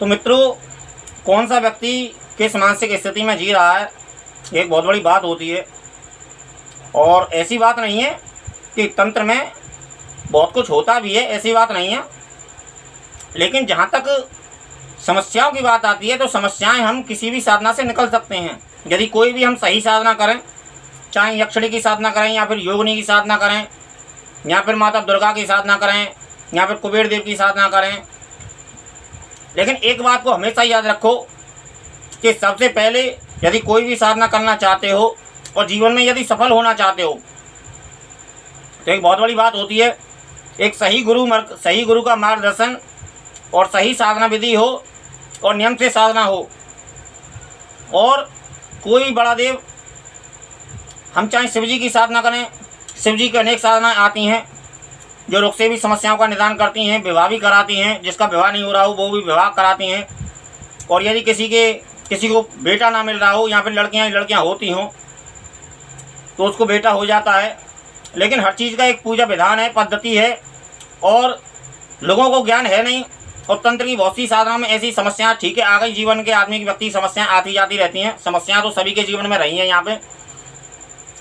तो मित्रों, कौन सा व्यक्ति किस मानसिक स्थिति में जी रहा है, एक बहुत बड़ी बात होती है। और ऐसी बात नहीं है कि तंत्र में बहुत कुछ होता भी है, ऐसी बात नहीं है। लेकिन जहाँ तक समस्याओं की बात आती है तो समस्याएं हम किसी भी साधना से निकल सकते हैं। यदि कोई भी हम सही साधना करें, चाहे यक्षिणी की साधना करें या फिर योगिनी की साधना करें या फिर माता दुर्गा की साधना करें या फिर कुबेर देव की साधना करें, लेकिन एक बात को हमेशा याद रखो कि सबसे पहले यदि कोई भी साधना करना चाहते हो और जीवन में यदि सफल होना चाहते हो तो एक बहुत बड़ी बात होती है, एक सही गुरु का मार्गदर्शन और सही साधना विधि हो और नियम से साधना हो। और कोई बड़ा देव, हम चाहे शिव जी की साधना करें, शिव जी की अनेक साधनाएँ आती हैं जो रोग से भी समस्याओं का निदान करती हैं, विवाह भी कराती हैं, जिसका विवाह नहीं हो रहा हो वो भी विवाह कराती हैं। और यदि किसी को बेटा ना मिल रहा हो या फिर लड़कियां होती हों तो उसको बेटा हो जाता है। लेकिन हर चीज़ का एक पूजा विधान है, पद्धति है, और लोगों को ज्ञान है नहीं। और तंत्र की बहुत सी साधना में ऐसी समस्याएं, ठीक है, आ गई जीवन के आदमी की व्यक्ति, समस्याएं आती जाती रहती हैं। समस्याएं तो सभी के जीवन में रही हैं। यहाँ पे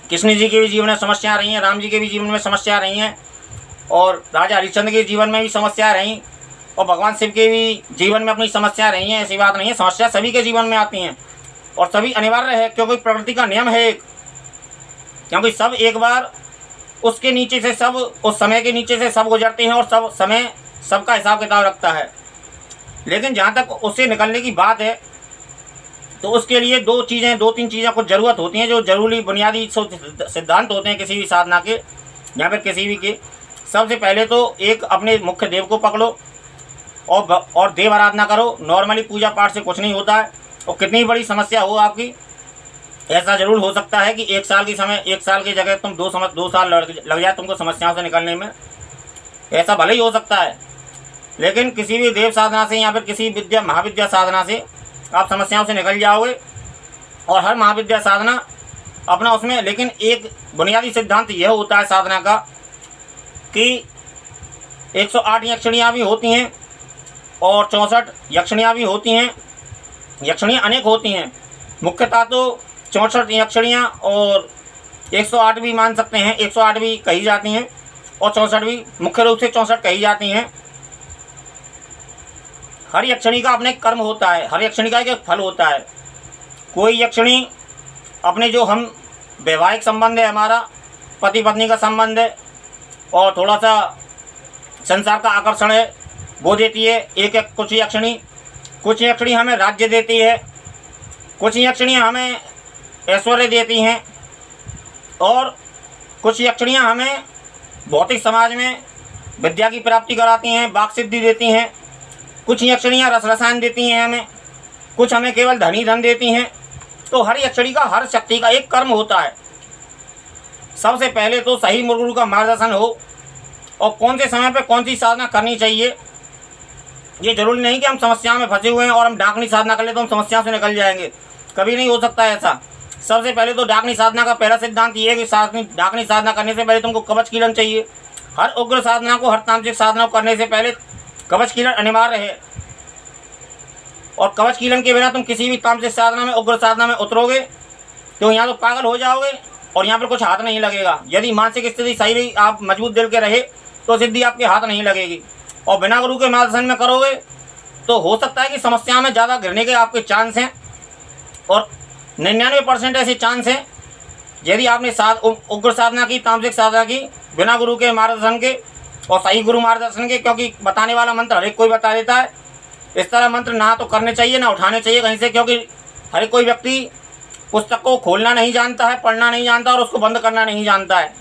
कृष्ण जी के भी जीवन में समस्याएं रही हैं, राम जी के भी जीवन में समस्या रही हैं, और राजा हरिश्चंद्र के जीवन में भी समस्याएं रहीं, और भगवान शिव के भी जीवन में अपनी समस्याएं रही हैं। ऐसी बात नहीं है, समस्या सभी के जीवन में आती हैं और सभी अनिवार्य है, क्योंकि प्रकृति का नियम है एक। क्योंकि सब एक बार उसके नीचे से सब, उस समय के नीचे से सब गुजरते हैं और सब समय सबका हिसाब किताब रखता है। लेकिन जहाँ तक उससे निकलने की बात है तो उसके लिए दो तीन चीज़ें कुछ ज़रूरत होती हैं, जो जरूरी बुनियादी सिद्धांत होते हैं किसी भी साधना के या फिर किसी भी के। सबसे पहले तो एक अपने मुख्य देव को पकड़ो और देव आराधना करो। नॉर्मली पूजा पाठ से कुछ नहीं होता है, और कितनी बड़ी समस्या हो आपकी, ऐसा जरूर हो सकता है कि एक साल की जगह तुम 2 साल लग जाए तुमको समस्याओं से निकलने में, ऐसा भले ही हो सकता है। लेकिन किसी भी देव साधना से या फिर किसी महाविद्या साधना से आप समस्याओं से निकल जाओगे। और हर महाविद्या साधना अपना उसमें, लेकिन एक बुनियादी सिद्धांत यह होता है साधना का कि 108 यक्षिणियाँ भी होती हैं और 64 यक्षिणियाँ भी होती हैं। यक्षिणियाँ अनेक होती हैं, मुख्यतः तो 64 यक्षिणियाँ और 108 भी मान सकते हैं, 108 भी कही जाती हैं और 64 भी, मुख्य रूप से 64 कही जाती हैं। हर यक्षिणी का अपने कर्म होता है, हर यक्षिणी का एक फल होता है। कोई यक्षिणी अपने, जो हम वैवाहिक संबंध है, हमारा पति पत्नी का संबंध है और थोड़ा सा संसार का आकर्षण है, वो देती है कुछ यक्षिणी हमें राज्य देती है, कुछ यक्षिणियाँ हमें ऐश्वर्य देती हैं, और कुछ यक्षिणियाँ हमें भौतिक समाज में विद्या की प्राप्ति कराती हैं, वाक सिद्धि देती हैं। कुछ यक्षिणियाँ रस रसायन देती हैं हमें, कुछ हमें केवल धन देती हैं। तो हर यक्षिणी का, हर शक्ति का एक कर्म होता है। सबसे पहले तो सही गुरु का मार्गदर्शन हो और कौन से समय पे कौन सी साधना करनी चाहिए। ये जरूरी नहीं कि हम समस्याओं में फंसे हुए हैं और हम डाकनी साधना कर ले तो हम समस्याओं से निकल जाएंगे, कभी नहीं हो सकता ऐसा। सबसे पहले तो डाकनी साधना का पहला सिद्धांत ये है कि डाकनी साधना करने से पहले तुमको कवच कीलन चाहिए। हर उग्र साधना को, हर तांत्रिक साधना को करने से पहले कवच कीलन अनिवार्य है। और कवच कीलन के बिना तुम किसी भी तांत्रिक साधना में, उग्र साधना में उतरोगे तो यहाँ तो पागल हो जाओगे और यहाँ पर कुछ हाथ नहीं लगेगा। यदि मानसिक स्थिति सही रही, आप मजबूत दिल के रहे, तो सिद्धि आपके हाथ नहीं लगेगी। और बिना गुरु के मार्गदर्शन में करोगे तो हो सकता है कि समस्या में ज़्यादा गिरने के आपके चांस हैं, और 99% ऐसे चांस हैं यदि आपने उग्र साधना की, तांत्रिक साधना की बिना गुरु के मार्गदर्शन के और सही गुरु मार्गदर्शन के। क्योंकि बताने वाला मंत्र हर एक कोई बता देता है, इस तरह मंत्र ना तो करने चाहिए ना उठाने चाहिए कहीं से, क्योंकि हर एक कोई व्यक्ति पुस्तक को खोलना नहीं जानता है, पढ़ना नहीं जानता और उसको बंद करना नहीं जानता है।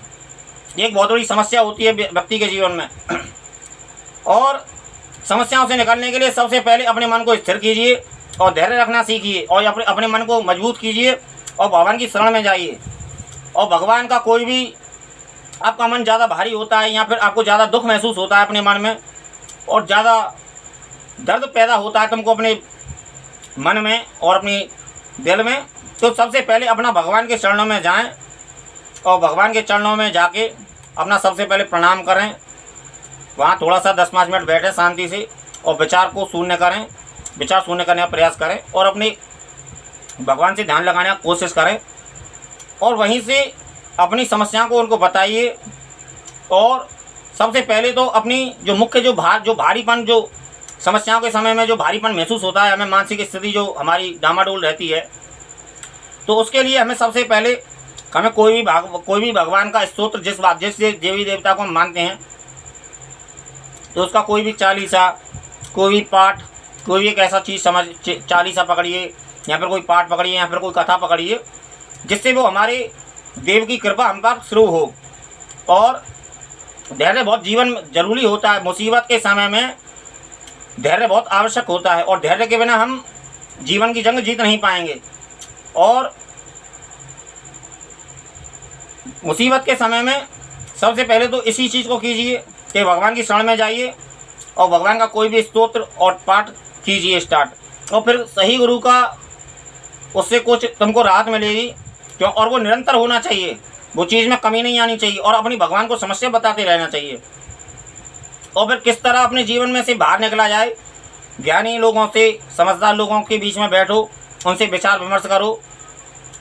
ये एक बहुत बड़ी समस्या होती है व्यक्ति के जीवन में। और समस्याओं से निकलने के लिए सबसे पहले अपने मन को स्थिर कीजिए और धैर्य रखना सीखिए और अपने मन को मजबूत कीजिए और भगवान की शरण में जाइए। और भगवान का, कोई भी आपका मन ज़्यादा भारी होता है या फिर आपको ज़्यादा दुख महसूस होता है अपने मन में और ज़्यादा दर्द पैदा होता है तुमको अपने मन में और अपनी दिल में, तो सबसे पहले अपना भगवान के चरणों में जाएं और भगवान के चरणों में जाके अपना सबसे पहले प्रणाम करें। वहाँ थोड़ा सा 10-5 मिनट बैठे शांति से और विचार को शून्य करें विचार शून्य करने का प्रयास करें और अपने भगवान से ध्यान लगाने का कोशिश करें और वहीं से अपनी समस्याओं को उनको बताइए। और सबसे पहले तो अपनी जो मुख्य जो भारीपन, जो समस्याओं के समय में जो भारीपन महसूस होता है, हमें मानसिक स्थिति जो हमारी डामाडोल रहती है, तो उसके लिए हमें सबसे पहले हमें कोई भी भगवान का स्तोत्र जिस देवी देवता को हम मानते हैं, तो उसका कोई भी चालीसा, कोई भी पाठ, कोई भी एक ऐसा चीज़ चालीसा पकड़िए या फिर कोई पाठ पकड़िए या फिर कोई कथा पकड़िए, जिससे वो हमारे देव की कृपा हम पर शुरू हो। और धैर्य बहुत जीवन जरूरी होता है, मुसीबत के समय में धैर्य बहुत आवश्यक होता है और धैर्य के बिना हम जीवन की जंग जीत नहीं पाएंगे। और मुसीबत के समय में सबसे पहले तो इसी चीज़ को कीजिए कि भगवान की शरण में जाइए और भगवान का कोई भी स्तोत्र और पाठ कीजिए स्टार्ट, और फिर सही गुरु का उससे कुछ तुमको राहत मिलेगी। क्यों? और वो निरंतर होना चाहिए, वो चीज़ में कमी नहीं आनी चाहिए और अपनी भगवान को समस्या बताते रहना चाहिए। और फिर किस तरह अपने जीवन में से बाहर निकला जाए, ज्ञानी लोगों से, समझदार लोगों के बीच में बैठो, उनसे विचार विमर्श करो।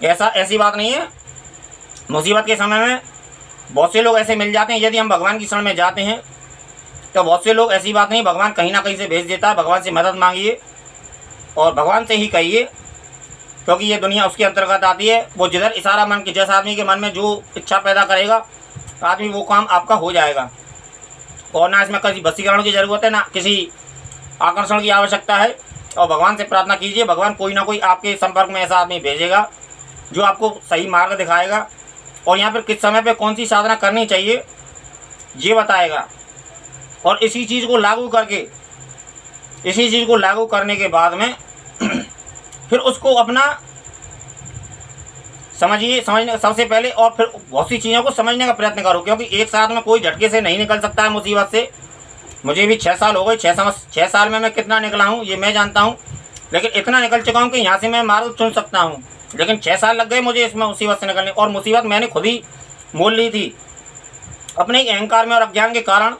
ऐसी बात नहीं है, मुसीबत के समय में बहुत से लोग ऐसे मिल जाते हैं, यदि हम भगवान की शरण में जाते हैं तो बहुत से लोग, ऐसी बात नहीं, भगवान कहीं ना कहीं से भेज देता है। भगवान से मदद मांगिए और भगवान से ही कहिए, क्योंकि ये दुनिया उसके अंतर्गत आती है। वो जिधर इशारा मन के, जैसा आदमी के मन में जो इच्छा पैदा करेगा आदमी, वो काम आपका हो जाएगा। और ना इसमें किसी वशीकरण की ज़रूरत है, ना किसी आकर्षण की आवश्यकता है। और भगवान से प्रार्थना कीजिए, भगवान कोई ना कोई आपके संपर्क में ऐसा आदमी भेजेगा जो आपको सही मार्ग दिखाएगा और यहाँ पर किस समय पे कौन सी साधना करनी चाहिए ये बताएगा। और इसी चीज़ को लागू करने के बाद में फिर उसको अपना समझने सबसे पहले, और फिर बहुत सी चीज़ों को समझने का प्रयत्न करो, क्योंकि एक साथ में कोई झटके से नहीं निकल सकता है मुसीबत से। मुझे भी 6 साल हो गए, 6 साल में मैं कितना निकला हूँ ये मैं जानता हूँ, लेकिन इतना निकल चुका हूँ कि यहाँ से मैं मार्ग चुन सकता हूँ। लेकिन 6 साल लग गए मुझे इसमें मुसीबत से निकलने, और मुसीबत मैंने खुद ही मोल ली थी। अपने अहंकार में और अज्ञान के कारण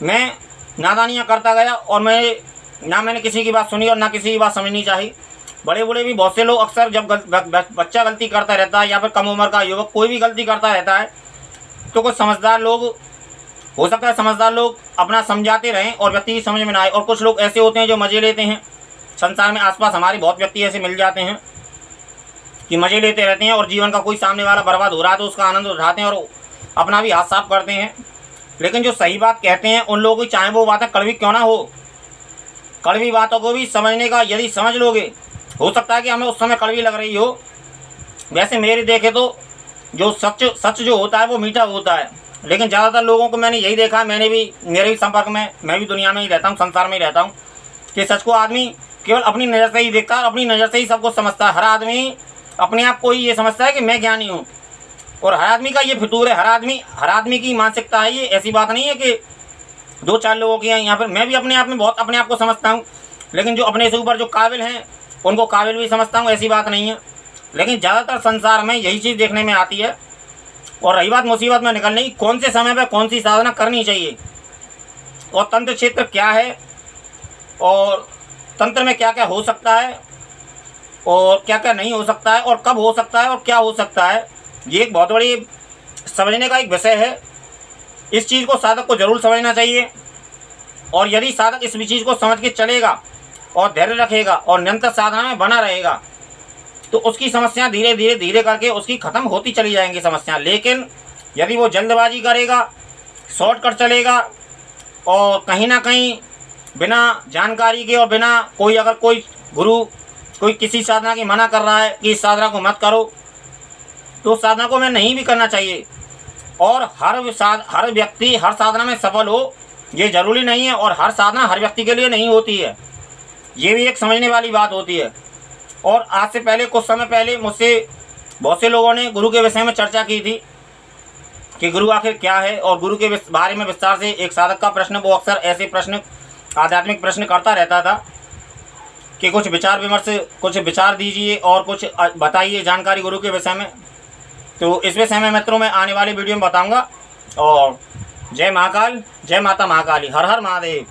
मैं नादानियाँ करता गया और मैंने किसी की बात सुनी और ना किसी की बात समझनी चाहिए। बड़े बूढ़े भी बहुत से लोग अक्सर, जब बच्चा गलती करता रहता है या फिर कम उम्र का युवक कोई भी गलती करता रहता है, तो कुछ समझदार लोग, हो सकता है समझदार लोग अपना समझाते रहें और व्यक्ति की समझ में ना आए। और कुछ लोग ऐसे होते हैं जो मज़े लेते हैं। संसार में आसपास हमारे बहुत व्यक्ति ऐसे मिल जाते हैं कि मज़े लेते रहते हैं और जीवन का कोई सामने वाला बर्बाद हो रहा है तो उसका आनंद उठाते हैं और अपना भी हाथ साफ करते हैं। लेकिन जो सही बात कहते हैं उन लोगों की, चाहे वो बातें कड़वी क्यों ना हो, कड़वी बातों को भी समझने का यदि समझ लोगे, हो सकता है कि हमें उस समय कड़वी लग रही हो। वैसे मेरे देखे तो जो सच जो होता है वो मीठा होता है, लेकिन ज़्यादातर लोगों को मैंने यही देखा है, मेरे भी संपर्क में, मैं भी दुनिया में ही रहता हूँ, संसार में ही रहता हूँ, कि सच को आदमी केवल अपनी नज़र से ही देखता है और अपनी नज़र से ही सब कुछ समझता है। हर आदमी अपने आप को ही ये समझता है कि मैं ज्ञानी हूँ, और हर आदमी का ये फितूर है, हर आदमी की मानसिकता है ये। ऐसी बात नहीं है कि 2-4 लोगों की है। यहाँ पर मैं भी अपने आप में बहुत अपने आप को समझता हूँ, लेकिन जो अपने से ऊपर जो काबिल हैं उनको काबिल भी समझता हूँ, ऐसी बात नहीं है। लेकिन ज़्यादातर संसार में यही चीज़ देखने में आती है। और रही बात मुसीबत में निकलने की, कौन से समय पर कौन सी साधना करनी चाहिए और तंत्र क्षेत्र क्या है और तंत्र में क्या क्या हो सकता है और क्या क्या नहीं हो सकता है और कब हो सकता है और क्या हो सकता है, ये एक बहुत बड़ी समझने का एक विषय है। इस चीज़ को साधक को जरूर समझना चाहिए। और यदि साधक इस चीज़ को समझ के चलेगा और धैर्य रखेगा और निरंतर साधना में बना रहेगा, तो उसकी समस्या धीरे करके उसकी ख़त्म होती चली जाएंगी समस्याएं। लेकिन यदि वो जल्दबाजी करेगा, शॉर्टकट चलेगा और कहीं ना कहीं बिना जानकारी के और बिना अगर कोई गुरु कोई किसी साधना की मना कर रहा है कि इस साधना को मत करो, तो साधना को हमें नहीं भी करना चाहिए। और हर व्यक्ति हर साधना में सफल हो ये ज़रूरी नहीं है, और हर साधना हर व्यक्ति के लिए नहीं होती है, ये भी एक समझने वाली बात होती है। और आज से पहले, कुछ समय पहले मुझसे बहुत से लोगों ने गुरु के विषय में चर्चा की थी कि गुरु आखिर क्या है, और गुरु के बारे में विस्तार से एक साधक का प्रश्न, वो अक्सर ऐसे प्रश्न, आध्यात्मिक प्रश्न करता रहता था कि कुछ विचार दीजिए और कुछ बताइए जानकारी गुरु के विषय में। तो इस विषय में मित्रों मैं आने वाली वीडियो में बताऊंगा। और जय महाकाल, जय माता महाकाली, हर हर महादेव।